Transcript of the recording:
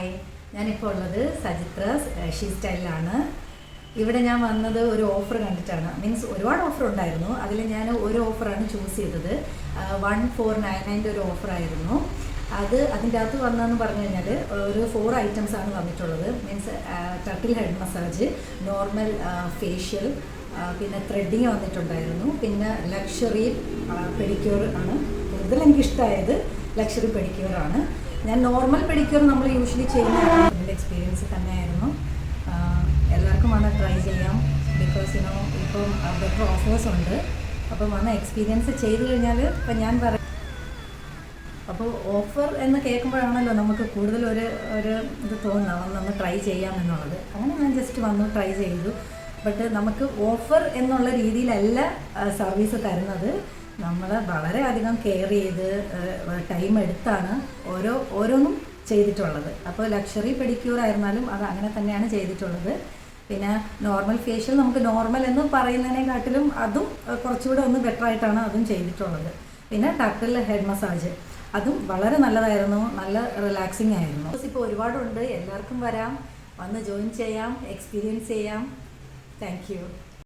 Hi, ഞാനിപ്പോൾ ഉള്ളത് സജിത്രാസ് she സ്റ്റൈലിലാണ്. ഇവിടെ ഞാൻ വന്നത് ഒരു ഓഫർ കണ്ടിട്ടാണ്. മീൻസ് ഒരുപാട് ഓഫർ ഉണ്ടായിരുന്നു, അതിൽ ഞാൻ ഒരു ഓഫറാണ് ചൂസ് ചെയ്തത്. 1499 ഒരു ഓഫറായിരുന്നു. അതിൻ്റെ അകത്ത് വന്നതെന്ന് പറഞ്ഞു കഴിഞ്ഞാൽ ഒരു 4 ഐറ്റംസാണ് വന്നിട്ടുള്ളത്. Means turtle head massage, normal facial, പിന്നെ ത്രെഡിങ് വന്നിട്ടുണ്ടായിരുന്നു, പിന്നെ ലക്ഷറി പെഡിക്യൂർ ആണ്. കൂടുതൽ എനിക്കിഷ്ടമായത് ലക്ഷറി പെഡിക്യൂറാണ്. ഞാൻ നോർമൽ പെഡിക്യൂർ നമ്മൾ യൂഷ്വലി ചെയ്യുന്ന എൻ്റെ എക്സ്പീരിയൻസ് തന്നെയായിരുന്നു. എല്ലാവർക്കും വന്ന് ട്രൈ ചെയ്യാം. ബിക്കോസ് ഇപ്പം ബെറ്റർ ഓഫേഴ്സ് ഉണ്ട്. അപ്പം വന്ന് എക്സ്പീരിയൻസ് ചെയ്ത് കഴിഞ്ഞാൽ ഇപ്പം ഞാൻ പറയാം. അപ്പോൾ ഓഫർ എന്ന് കേൾക്കുമ്പോഴാണല്ലോ നമുക്ക് കൂടുതൽ ഒരു ഇത് തോന്നുക, വന്ന് ട്രൈ ചെയ്യാം എന്നുള്ളത്. അങ്ങനെ ഞാൻ ജസ്റ്റ് വന്നു ട്രൈ ചെയ്തു. ബട്ട് നമുക്ക് ഓഫർ എന്നുള്ള രീതിയിലല്ല സർവീസ് തരുന്നത്. നമ്മൾ വളരെയധികം കെയർ ചെയ്ത് ടൈം എടുത്താണ് ഓരോന്നും ചെയ്തിട്ടുള്ളത്. അപ്പോൾ ലക്ഷറി പെഡിക്യൂർ ആയിരുന്നാലും അത് അങ്ങനെ തന്നെയാണ് ചെയ്തിട്ടുള്ളത്. പിന്നെ നോർമൽ ഫേഷ്യൽ, നമുക്ക് നോർമൽ എന്ന് പറയുന്നതിനെക്കാട്ടിലും അതും കുറച്ചുകൂടെ ഒന്ന് ബെറ്റർ ആയിട്ടാണ് അതും ചെയ്തിട്ടുള്ളത്. പിന്നെ ടർട്ടിൽ ഹെഡ് മസാജ്, അതും വളരെ നല്ലതായിരുന്നു, നല്ല റിലാക്സിങ് ആയിരുന്നു. ഇപ്പോൾ ഒരുപാടുണ്ട്, എല്ലാവർക്കും വരാം, വന്ന് ജോയിൻ ചെയ്യാം, എക്സ്പീരിയൻസ് ചെയ്യാം. Thank you.